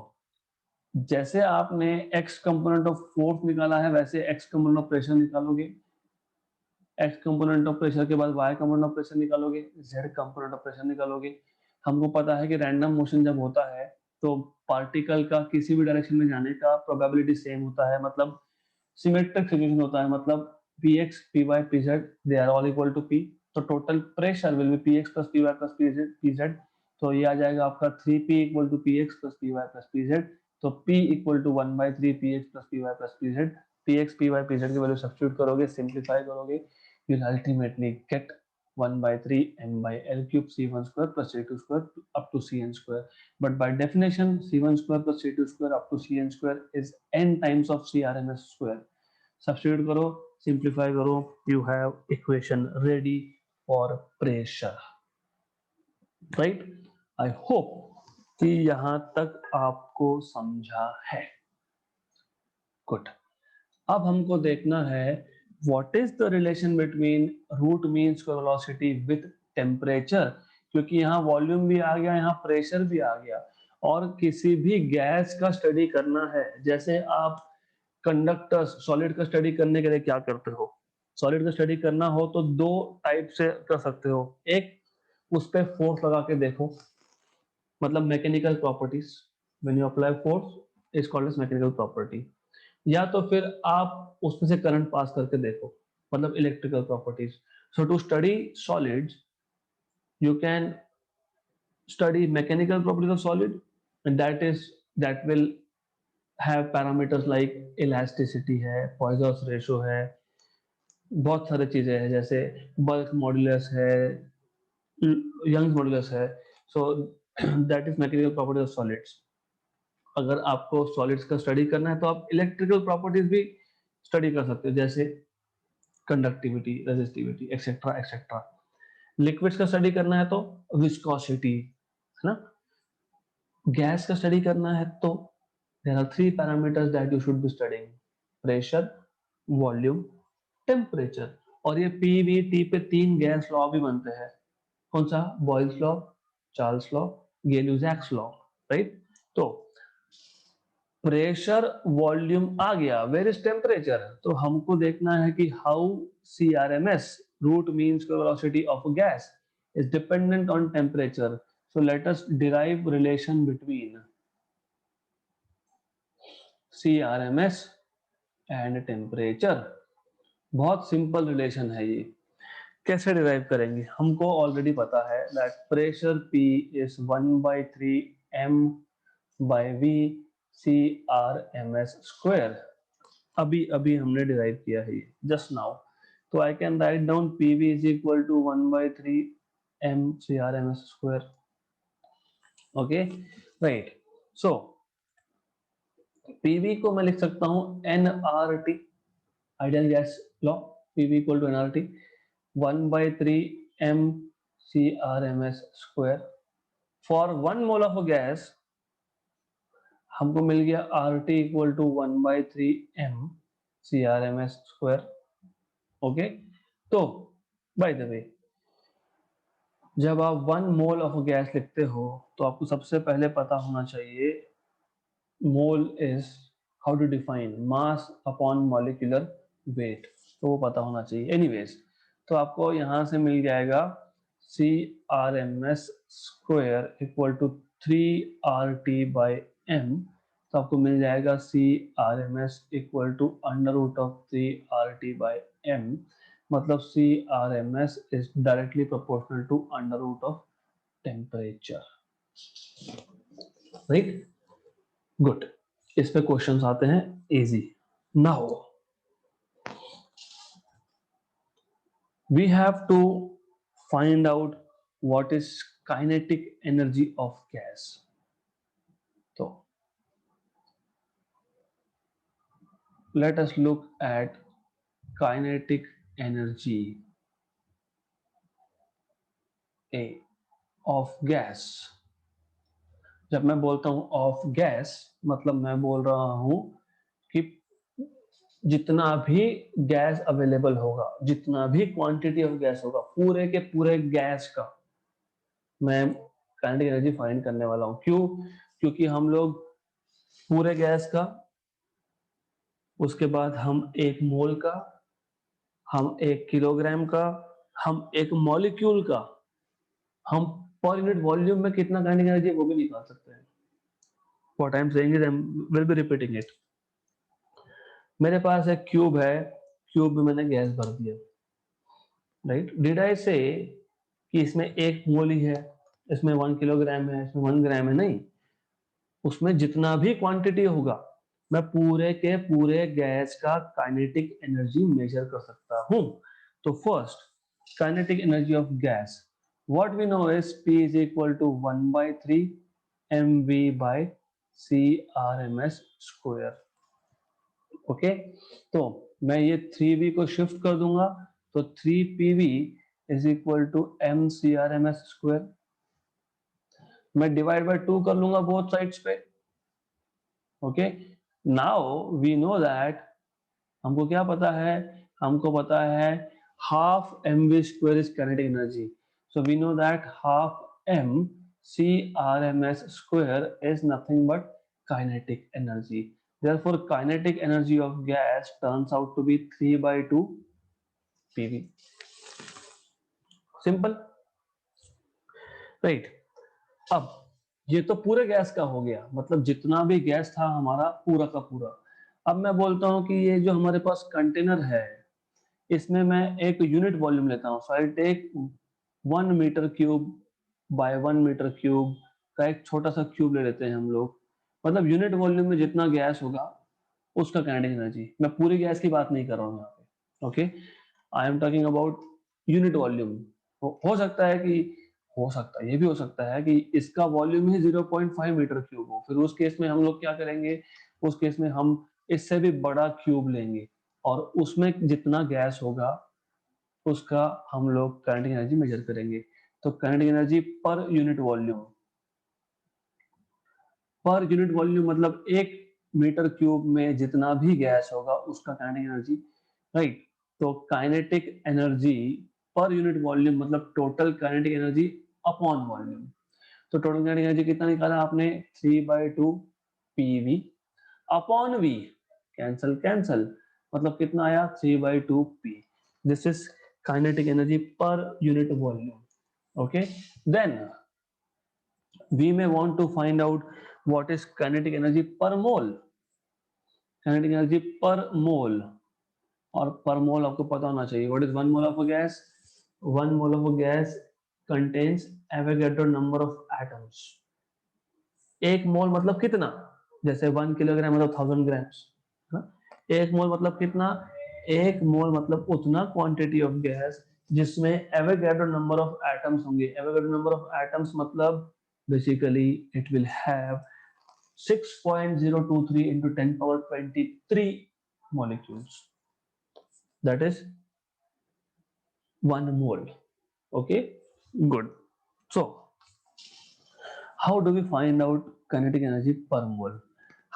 जैसे आपने x कंपोनेंट ऑफ फोर्स निकाला है, वैसे x कंपोनेंट ऑफ प्रेशर निकालोगे, x कंपोनेंट ऑफ प्रेशर के बाद y कंपोनेंट ऑफ प्रेशर निकालोगे, z कंपोनेंट ऑफ प्रेशर निकालोगे. हमको पता है कि रैंडम मोशन जब होता है तो पार्टिकल का किसी भी डायरेक्शन में जाने का प्रोबेबिलिटी सेम होता है, मतलब सिमेट्रिक सिचुएशन होता है, मतलब px py pz they are all equal to p. तो total pressure will be px plus py plus pz. तो ये आ जाएगा आपका 3p equal to px plus py plus pz. तो p equal to 1/3 px plus py plus pz. px py pz की value substitute करोगे, simplify करोगे, you'll ultimately get 1/3 m by l cube c1 square plus c2 square up to cn square. But by definition, c1 square plus c2 square up to cn square is n times of crms square. Substitute करो, simplify करो, you have equation ready for pressure. Right, I hope कि यहां तक आपको समझा है. Good. अब हमको देखना है what is the relation between root mean square velocity with temperature, क्योंकि यहाँ वॉल्यूम भी आ गया, यहाँ प्रेशर भी आ गया, और किसी भी गैस का स्टडी करना है, जैसे आप कंडक्टर्स सॉलिड का स्टडी करने के लिए क्या करते हो, सॉलिड का स्टडी करना हो तो दो टाइप से कर सकते हो. एक, उस पर फोर्स लगा के देखो, मतलब mechanical properties, when you apply force is called as mechanical property. या तो फिर आप उसमें से करंट पास करके देखो, मतलब electrical properties. So to study solids you can study mechanical properties of solid, and that will have parameters like elasticity है, Poisson's ratio है, बहुत सारे चीजें हैं, जैसे बल्क मॉड्यूलस है, यंग मॉड्यूलस है. So that is mechanical properties of solids. अगर आपको सॉलिड्स का स्टडी करना है तो आप इलेक्ट्रिकल प्रॉपर्टीज भी स्टडी कर सकते हो, जैसे conductivity, resistivity, etcetera etcetera. Liquids का स्टडी करना है तो विस्कोसिटी, है ना. गैस का स्टडी करना है तो there are three parameters that you should be studying: pressure, volume, temperature. और ये पीवीटी पे तीन गैस लॉ भी बनते हैं. कौन सा? Boyle's law, Charles law, Gay-Lussac's law. Right. तो प्रेशर वॉल्यूम आ गया, वेयर इज टेम्परेचर? तो हमको देखना है कि how CRMS, root mean square velocity of a gas, is dependent on temperature. So let us derive relation between CRMS and temperature. बहुत simple relation है ये. कैसे डिराइव करेंगे? हमको ऑलरेडी पता है that pressure P is 1/3 m by v CRMS square. अभी अभी हमने डिराइव किया है ये, जस्ट नाउ. तो I can write down PV is equal to 1/3 m CRMS square. Okay, right. So PV को मैं लिख सकता हूं nRT, ideal gas law. PV equal to nRT, 1/3 mcrms square. For 1 mole of a gas हमको मिल गया RT equal to 1/3 mcrms square. Okay, तो by the way जब आप 1 मोल ऑफ गैस लिखते हो तो आपको सबसे पहले पता होना चाहिए mole is how to define mass upon molecular weight, तो वो पता होना चाहिए. एनीवेज, तो आपको यहाँ से मिल जाएगा CRMS square equal to 3RT/m. तो आपको मिल जाएगा CRMS इक्वल टू √3RT/m. मतलब CRMS is directly proportional to under root of temperature. Right? Good. इस पे क्वेश्चंस आते हैं easy. Now we have to find out what is kinetic energy of gas. So let us look at kinetic energy A of gas. जब मैं बोलता हूं of gas मतलब मैं बोल रहा हूं कि जितना भी गैस अवेलेबल होगा, जितना भी क्वांटिटी ऑफ गैस होगा, पूरे के पूरे गैस का मैं काइनेटिक एनर्जी फाइंड करने वाला हूं. क्यों? क्योंकि हम लोग पूरे गैस का, उसके बाद हम 1 मोल का, हम 1 किलोग्राम का, हम 1 मॉलिक्यूल का, हम पर यूनिट वॉल्यूम में कितना काइनेटिक एनर्जी वो भी निकाल सकते हैं. What I am saying is I will be repeating it. मेरे पास एक क्यूब है, क्यूब में मैंने गैस भर दिया, राइट. डिड आई से कि इसमें 1 मोल ही है, इसमें 1 किलोग्राम है, इसमें 1 ग्राम है? नहीं, उसमें जितना भी क्वांटिटी होगा मैं पूरे के पूरे गैस का काइनेटिक एनर्जी मेजर कर सकता हूं. तो first kinetic energy of gas, what we know is P is equal to 1/3 mv/CRMS square. Okay, तो मैं ये 3v को शिफ्ट कर दूंगा तो 3pv is equal to mcrms square. मैं डिवाइड बाय 2 कर लूंगा बोथ साइड्स पे. Okay, now we know that, हमको क्या पता है? हमको पता है half mv square is kinetic energy. So we know that half mcrms square is nothing but kinetic energy. Therefore, kinetic energy of gas turns out to be 3/2 PV. Simple, right? अब ये तो पूरे गैस का हो गया, मतलब जितना भी गैस था हमारा पूरा का पूरा. अब मैं बोलता हूं कि ये जो हमारे पास कंटेनर है, इसमें मैं एक यूनिट वॉल्यूम लेता हूं. So I take 1 metre cube by 1 metre cube का एक छोटा सा क्यूब ले लेते हैं हम लोग. मतलब यूनिट वॉल्यूम में जितना गैस होगा उसका काइनेटिक एनर्जी. मैं पूरी गैस की बात नहीं कर रहा हूँ यहाँ पे. Okay, I am talking about unit volume. हो सकता है कि ये भी हो सकता है कि इसका वॉल्यूम ही 0.5 मीटर क्यूब हो. फिर उस केस में हम लोग क्या करेंगे? उस केस में हम इससे भी बड़ा क्यूब लेंगे और उसमें जितना गैस होगा उसका हम लोग काइनेटिक एनर्जी मेजर करेंगे. तो kinetic energy per unit volume, मतलब 1 मीटर क्यूब में जितना भी गैस होगा उसका काइनेटिक एनर्जी, राइट. तो kinetic energy per unit volume मतलब total kinetic energy upon volume. तो टोटल काइनेटिक एनर्जी कितना निकाला आपने? 3/2 PV upon V. Cancel cancel, मतलब कितना आया? 3/2 P. This is kinetic energy per unit volume. Okay, then we may want to find out what is kinetic energy per mole. Kinetic energy per mole, और per mole आपको पता होना चाहिए. What is 1 mole of a gas? 1 mole of a gas contains Avogadro number of atoms. 1 मोल मतलब कितना? जैसे 1 kilogram मतलब 1000 grams. 1 मोल मतलब कितना? 1 मोल मतलब उतना क्वांटिटी ऑफ गैस जिसमें Avogadro number of atoms होंगे. Avogadro number of atoms मतलब basically it will have 6.023 into 10 power 23 molecules. That is 1 mole. Okay, good. So how do we find out kinetic energy per mole?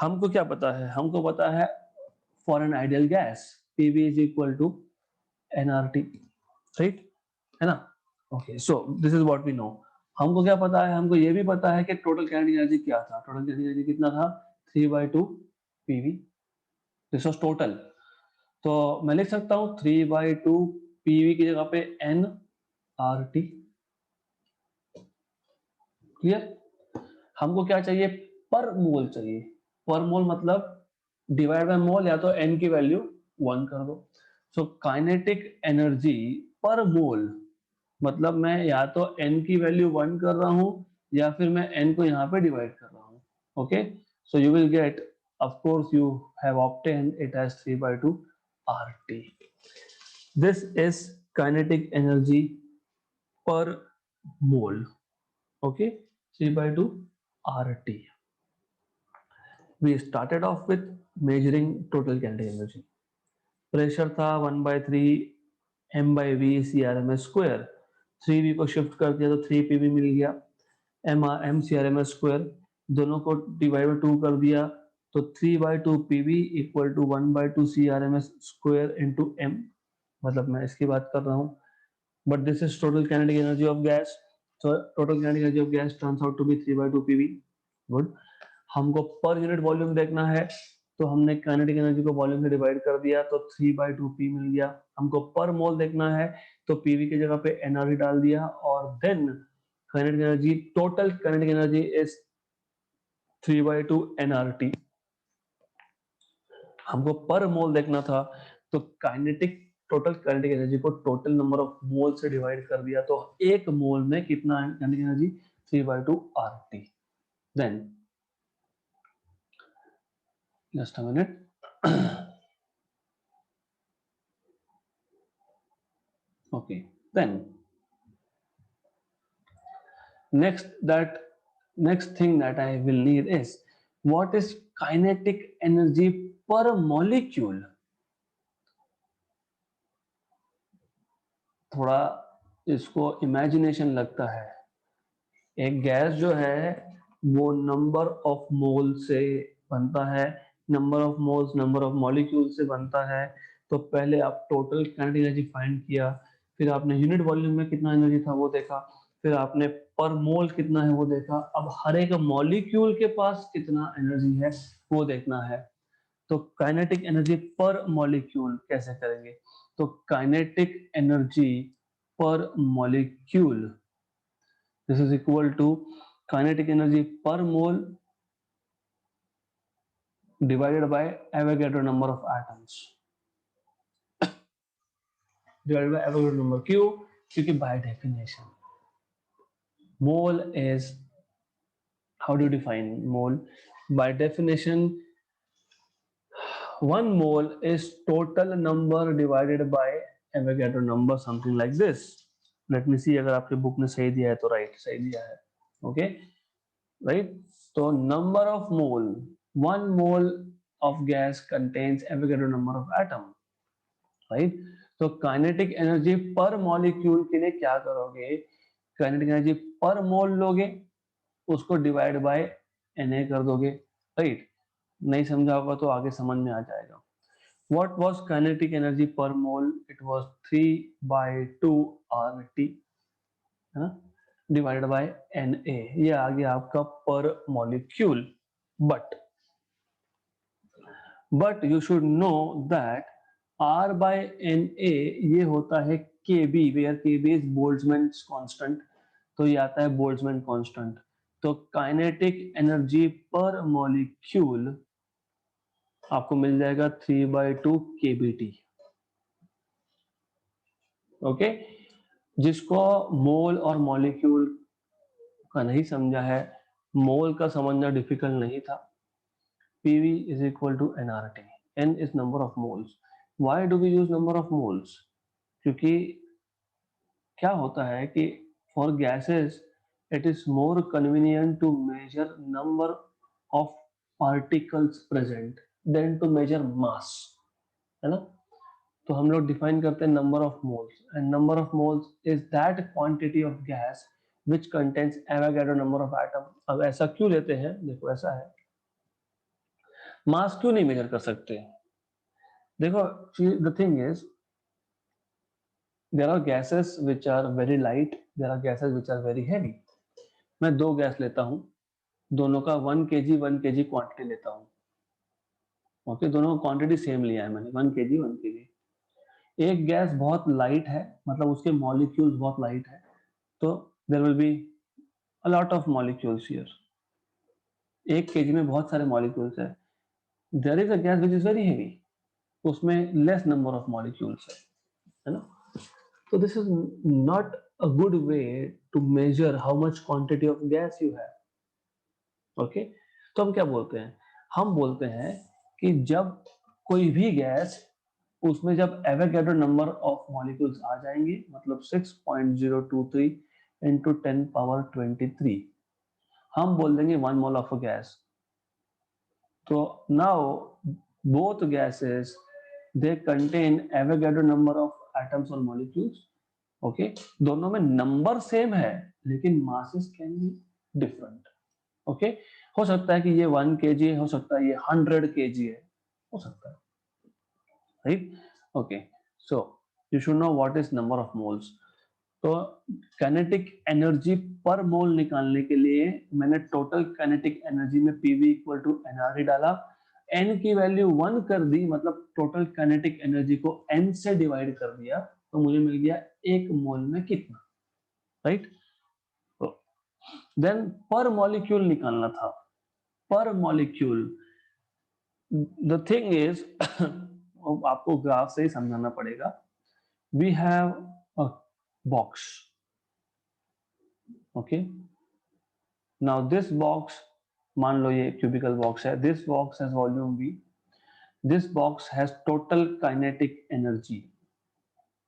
हमको क्या पता है? हमको पता है for an ideal gas PV is equal to nRT, right? है ना? Okay, so this is what we know. हमको क्या पता है? हमको ये भी पता है कि टोटल काइनेटिक एनर्जी क्या था? टोटल काइनेटिक एनर्जी कितना था? 3/2 PV. This was total. तो मैं लिख सकता हूँ 3/2 PV की जगह पे nRT. क्लियर? हमको क्या चाहिए? पर मोल चाहिए. पर मोल मतलब डिवाइड बाय मोल, या तो n की वैल्यू 1 कर दो. सो काइनेटिक एनर्जी पर मोल मतलब मैं या तो n की वैल्यू 1 कर रहा हूं या फिर मैं n को यहाँ पे डिवाइड कर रहा हूं. Okay, so you will get, of course you have obtained it as 3/2 RT. This is kinetic energy per mole. Okay, 3/2 RT. We started off with measuring total kinetic energy. Pressure था 1/3 m/v CRMS square. 3v को shift कर दिया तो 3pv मिल गया. m CRMS square दोनों को divide by 2 कर दिया तो 3/2 pv equal to 1/2 CRMS square into m. मतलब मैं इसकी बात कर रहा हूँ. But this is total kinetic energy of gas. So total kinetic energy of gas turns out to be 3/2 pv. Good. हमको पर यूनिट वॉल्यूम देखना है तो हमने काइनेटिक एनर्जी को वॉल्यूम से डिवाइड कर दिया तो 3/2 p मिल गया. हमको पर मोल देखना है तो pv की जगह पे nRT डाल दिया और then kinetic energy, total kinetic energy is 3/2 nRT. हमको पर मोल देखना था तो काइनेटिक टोटल काइनेटिक एनर्जी को टोटल नंबर ऑफ मोल से डिवाइड कर दिया तो एक मोल में कितना kinetic energy? 3/2 RT. Then just a minute. Okay, then next thing that I will need is what is kinetic energy per molecule. थोड़ा इसको इमेजिनेशन लगता है. एक गैस जो है वो नंबर ऑफ मोल से बनता है, number of moles number of molecule से बनता है. तो पहले आप टोटल काइनेटिक एनर्जी फाइंड किया, फिर आपने यूनिट वॉल्यूम में कितना एनर्जी था वो देखा, फिर आपने पर मोल कितना है वो देखा. अब हर एक मॉलिक्यूल के पास कितना एनर्जी है वो देखना है. तो काइनेटिक एनर्जी पर मॉलिक्यूल कैसे करेंगे? तो kinetic energy per molecule, this is equal to kinetic energy per mole divided by Avogadro number of atoms divided by Avogadro number. क्यों? क्योंकि by definition mole is, how do you define mole? By definition 1 mole is total number divided by Avogadro number, something like this. Let me see अगर आपके book ने सही दिया है तो right, सही दिया है. Okay, right. तो number of mole, 1 mole of gas contains Avogadro number of atom, right? तो काइनेटिक एनर्जी पर मॉलिक्यूल के लिए क्या करोगे? काइनेटिक एनर्जी पर मोल लोगे, उसको डिवाइड बाय Na कर दोगे, राइट? नहीं समझा होगा तो आगे समझ में आ जाएगा. What was kinetic energy per mole? It was 3/2 RT, divided by Na. ये आ गया आपका per molecule. But you should know that R/Na ये होता है Kb, where Kb is Boltzmann constant. तो ये आता है बोल्ट्जमैन कांस्टेंट. तो काइनेटिक एनर्जी पर मॉलिक्यूल आपको मिल जाएगा 3/2 kBt. ओके, जिसको मोल और मॉलिक्यूल का नहीं समझा है, मोल का समझना डिफिकल्ट नहीं था. PV is equal to nRT. N is number of moles. Why do we use number of moles? क्योंकि क्या होता है कि for gases it is more convenient to measure number of particles present than to measure mass, है ना? तो हम लोग डिफाइन करते हैं number of moles, and number of moles is that quantity of gas which contains Avogadro number of atom. अब ऐसा क्यों लेते हैं, देखो ऐसा है, मास क्यों नहीं मेजर कर सकते? देखो the thing is there are gases which are very light, there are gases which are very heavy। मैं दो गैस लेता हूं, दोनों का 1 kg 1 kg क्वांटिटी लेता हूं, ओके, दोनों का क्वांटिटी सेम लिया है मैंने, 1 kg 1 kg। एक गैस बहुत लाइट है, मतलब उसके मॉलिक्यूल्स बहुत लाइट है, तो there will be a lot of molecules here. एक केजी में बहुत सारे मॉलिक्यूल्स है। There is a gas which is very heavy, उसमें लेस नंबर ऑफ मॉलिक्यूल्स है ना? So this is not a good way to measure how much quantity of gas you have। Okay? तो हम क्या बोलते हैं? हम बोलते हैं कि जब कोई भी गैस, उसमें जब एवोगैड्रो नंबर ऑफ मॉलिक्यूल्स आ जाएंगे, मतलब 6.023 into 10 power 23, हम बोल देंगे 1 mole of a gas। तो now both gases they contain Avogadro number of atoms or molecules। Okay, दोनों में नंबर सेम है लेकिन masses can be different. Okay, हो सकता है कि ये 1 kg है, हो सकता है ये 100 kg है, हो सकता है, right? Okay, so you should know what is number of moles. तो काइनेटिक एनर्जी पर मोल निकालने के लिए मैंने टोटल काइनेटिक एनर्जी में पीवी इक्वल टू एनआरटी डाला, एन की वैल्यू 1 कर दी, मतलब टोटल काइनेटिक एनर्जी को एन से डिवाइड कर दिया, तो मुझे मिल गया एक मोल में कितना, राइट? देन पर मॉलिक्यूल निकालना था, per molecule. The thing is आपको ग्राफ से ही समझाना पड़ेगा। We have a box, okay, now this box, मान लो ये क्यूबिकल बॉक्स है, this box has volume V, this box has total kinetic energy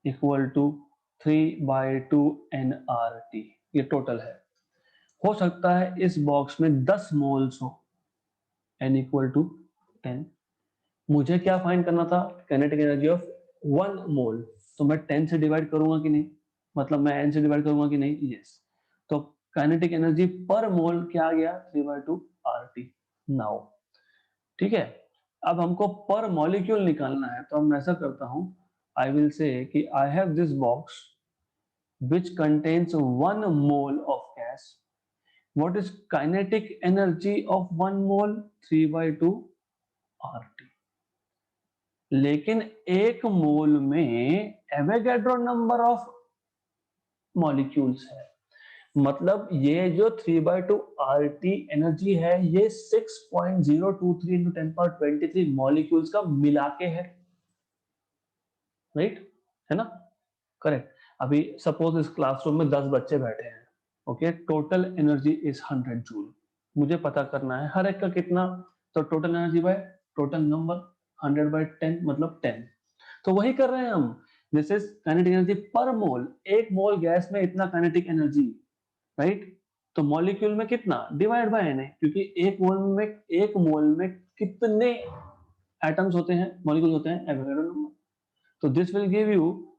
equal to 3/2 nRT, ये टोटल है। हो सकता है इस बॉक्स में 10 मोल्स हो, n इक्वल टू 10। मुझे क्या फाइंड करना था? काइनेटिक एनर्जी ऑफ 1 मोल, तो मैं 10 से डिवाइड करूंगा कि नहीं, मतलब मैं n से डिवाइड करूंगा कि नहीं? यस। तो काइनेटिक एनर्जी पर मोल क्या आ गया? 3/2 RT। नाउ ठीक है, अब हमको पर मॉलिक्यूल निकालना है, तो मैं ऐसा करता हूं, आई विल से कि I have this box which contains 1 mole of gas। What is kinetic energy of 1 mole? 3/2 RT। लेकिन एक मोल में एवोगैड्रो नंबर ऑफ मॉलिक्यूल्स है, मतलब ये जो 3/2 RT एनर्जी है, ये 6.023 into 10 power 23 मॉलिक्यूल्स का मिला के है, राइट? है ना? करेक्ट। अभी सपोज इस क्लासरूम में 10 बच्चे बैठे हैं, okay, total energy is 100 joule. मुझे पता करना है हर एक का कितना, तो total energy by total number, 100/10 मतलब 10। तो वही कर रहे हैं हम, this is kinetic energy per मोल। एक मोल गैस में इतना काइनेटिक एनर्जी, राइट? तो मॉलिक्यूल में कितना, डिवाइड बाय एन है, क्योंकि एक मोल में कितने एटम्स होते हैं, मॉलिक्यूल्स होते हैं, एवोगैड्रो नंबर। तो this will give you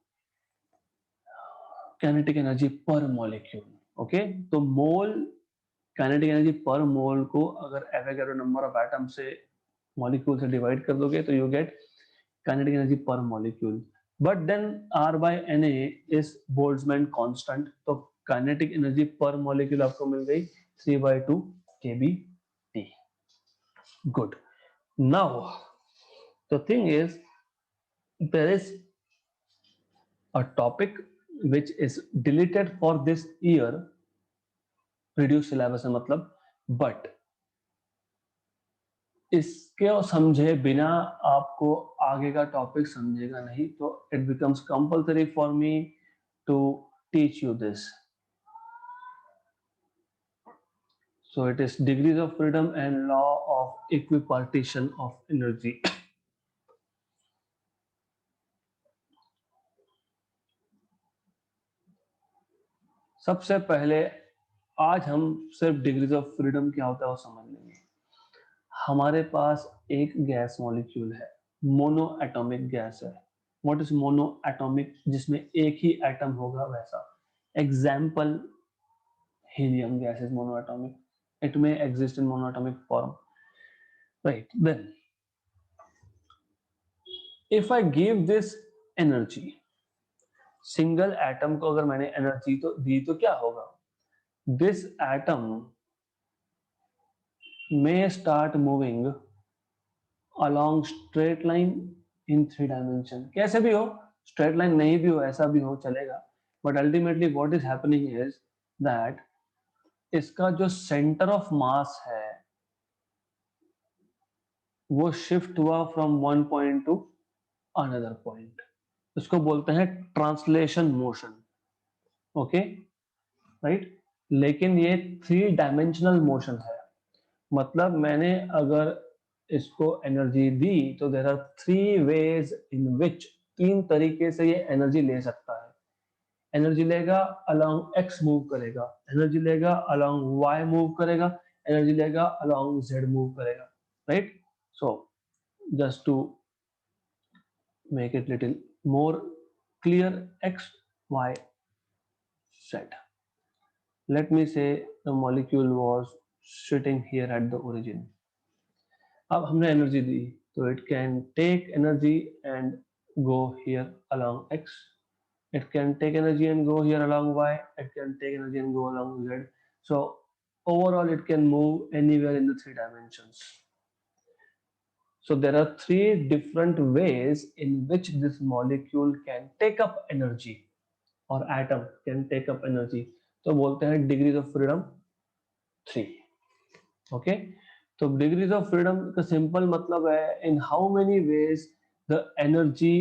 kinetic energy per molecule. Okay, तो mole kinetic energy per mole को अगर एवोगैड्रो नंबर ऑफ एटम से, मॉलिक्यूल से डिवाइड कर दोगे तो you get kinetic energy per molecule. But then R/Na is Boltzmann constant, तो kinetic energy per molecule आपको मिल गई 3/2 kBT। Good. Now the thing is, there is a topic which is deleted for this year, reduced syllabus है मतलब, but इसके समझे बिना आपको आगे का टॉपिक समझेगा नहीं, तो it becomes compulsory for me to teach you this। So it is degrees of freedom and law of equipartition of energy। सबसे पहले आज हम सिर्फ डिग्रीज ऑफ फ्रीडम क्या होता है वो समझ लेंगे। हमारे पास एक गैस मॉलिक्यूल है, मोनो एटॉमिक गैस है, व्हाट इज मोनो एटॉमिक, जिसमें एक ही एटम होगा वैसा. Example helium gas is monoatomic. It may exist in monoatomic form. Right. Then, if I give this energy, single atom को अगर मैंने एनर्जी तो दी तो क्या होगा? This atom may start moving along straight line in 3 dimension. कैसे भी हो, straight line नहीं भी हो, ऐसा भी हो चलेगा, but ultimately what is happening is that इसका जो center of mass है वो शिफ्ट हुआ from one point two another point. इसको बोलते हैं ट्रांसलेशन मोशन. Okay, right. लेकिन ये 3 डायमेंशनल मोशन है. मतलब मैंने अगर इसको एनर्जी दी तो देयर आर 3 वेज इन विच, 3 तरीके से ये एनर्जी ले सकता है. एनर्जी लेगा अलोंग एक्स मूव करेगा, एनर्जी लेगा अलोंग वाई मूव करेगा, एनर्जी लेगा अलोंग जेड मूव करेगा. Right. So just to make it little more clear, x, y, z. Let me say the molecule was sitting here at the origin. अब हमने energy दी तो it can take energy and go here along x. It can take energy and go here along y. It can take energy and go along z. So overall it can move anywhere in the 3 dimensions. So there are 3 different ways in which this molecule can take up energy or atom can take up energy. तो बोलते हैं degrees of freedom 3. Okay. तो degrees of freedom का simple मतलब है in how many ways the energy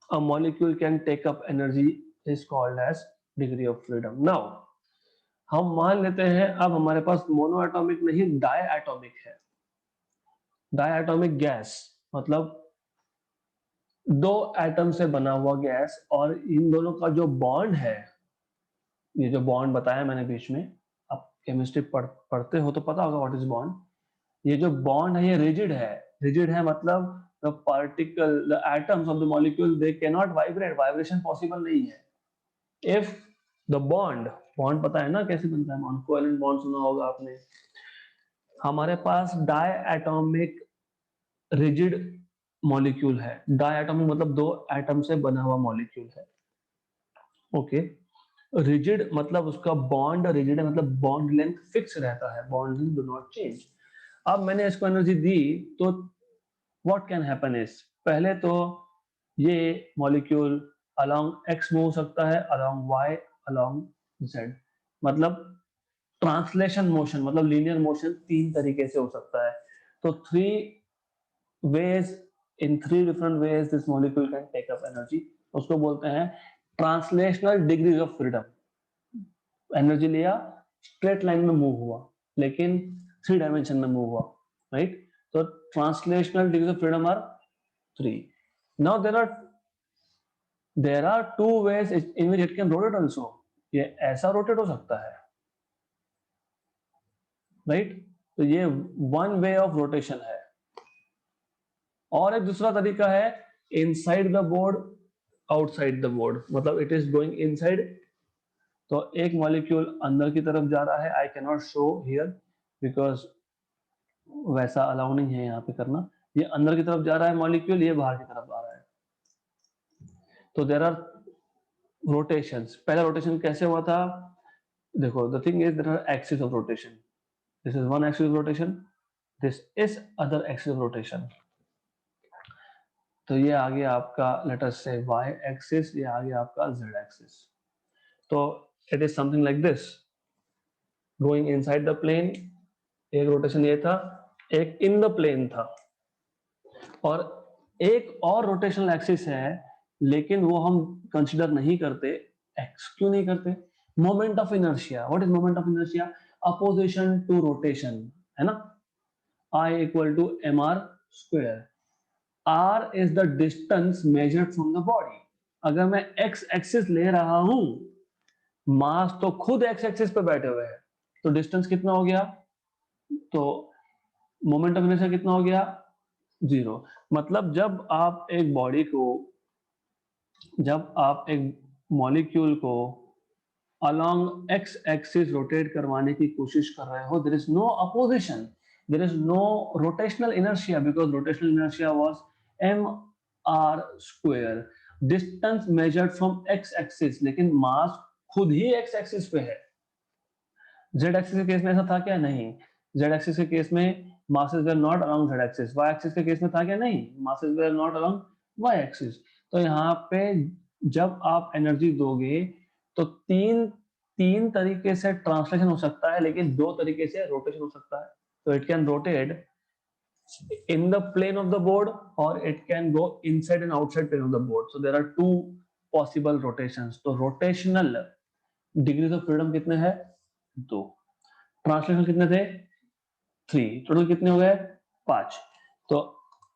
a molecule can take up energy is called as degree of freedom. Now हम मान लेते हैं अब हमारे पास मोनोएटॉमिक नहीं डायएटॉमिक है. डायएटॉमिक गैस मतलब 2 एटम से बना हुआ गैस, और इन दोनों का जो बॉन्ड है, ये जो बॉन्ड बताया मैंने बीच में, आप केमिस्ट्री पढ़ते हो तो पता होगा व्हाट इज बॉन्ड. ये जो बॉन्ड है ये रिजिड है. रिजिड है मतलब the particle, the atoms of the molecule they can not vibrate, vibration possible नहीं है. इफ द बॉन्ड, बॉन्ड पता है ना कैसे बनता है, बॉन्ड कोवेलेंट बॉन्ड सुना होगा आपने. हमारे पास डायएटॉमिक रिजिड मॉलिक्यूल है. डायएटॉमिक मतलब 2 एटम से बना हुआ मॉलिक्यूल है. ओके. रिजिड मतलब उसका बॉन्ड रिजिड है, मतलब बॉन्ड लेंथ फिक्स रहता है, bond length do not change. अब मैंने इसको एनर्जी दी तो व्हाट कैन हैपन इज, पहले तो ये मॉलिक्यूल अलोंग एक्स मूव सकता है, अलोंग वाई, अलोंग जेड. मतलब ट्रांसलेशन मोशन मतलब लीनियर मोशन 3 तरीके से हो सकता है. तो 3 ways, in 3 different ways this molecule can take up energy. उसको बोलते हैं translational degrees of freedom. Energy लिया, स्ट्रेट लाइन में मूव हुआ, लेकिन 3 डायमेंशन में मूव हुआ. राइट. तो translational degrees of freedom are 3. Now there are 2 ways in which it can rotate also. ये ऐसा रोटेट हो सकता है. राइट. तो ये वन वे ऑफ रोटेशन है. और एक दूसरा तरीका है inside the board, outside the board, मतलब इट इज गोइंग इनसाइड. तो एक मॉलिक्यूल अंदर की तरफ जा रहा है, I can not show here because वैसा अलाउ नहीं है यहाँ पे करना. ये अंदर की तरफ जा रहा है मॉलिक्यूल, ये बाहर की तरफ आ रहा है. तो देयर आर रोटेशंस. पहला रोटेशन कैसे हुआ था, देखो the thing is there are axis of rotation. This is one axis of rotation, this is other axis of rotation. तो ये आ गया आपका लेट अस से y एक्सिस, ये आ गया आपका z एक्सिस. तो it is something like this going inside the plane. एक रोटेशन ये था, एक इन द प्लेन था, और एक और रोटेशनल एक्सिस है लेकिन वो हम कंसीडर नहीं करते. एक्स क्यों नहीं करते? Moment of inertia. What is moment of inertia? Opposition to rotation, है ना. I equal to mr square. r is the distance measured from the body. अगर मैं x एक्सिस ले रहा हूं, मास तो खुद x एक्सिस पे बैठे हुए हैं, तो डिस्टेंस कितना हो गया, तो मोमेंट ऑफ इनर्शिया कितना हो गया, 0। मतलब जब आप एक बॉडी को, जब आप एक मॉलिक्यूल को along x axis रोटेट करवाने की कोशिश कर रहे हो, there is no opposition, there is no rotational inertia, because rotational inertia was mr square, distance measured from x axis, लेकिन मास खुद ही x axis पे है। z axis के केस में ऐसा था क्या? नहीं। z axis के केस में masses were not along z axis, y axis के केस में था क्या? नहीं, masses were not along y axis। तो यहाँ पे जब आप एनर्जी दोगे तो तीन तीन तरीके से ट्रांसलेशन हो सकता है, लेकिन दो तरीके से रोटेशन हो सकता है। तो it can rotate in the plane of the board, or it can go inside and outside plane of the board. So there are two possible rotations. तो rotational degrees of freedom कितने हैं? 2। Translation कितने थे? 3। Total कितने हो गए? 5। तो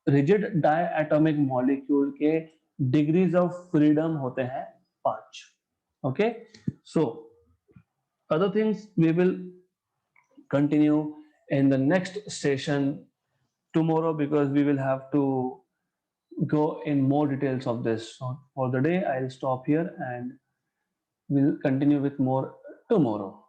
rigid डायएटॉमिक molecule के डिग्रीज ऑफ फ्रीडम होते हैं 5। Okay, so other things we will continue in the next session tomorrow, because we will have to go in more details of this. So for the day I'll stop here and we'll continue with more tomorrow.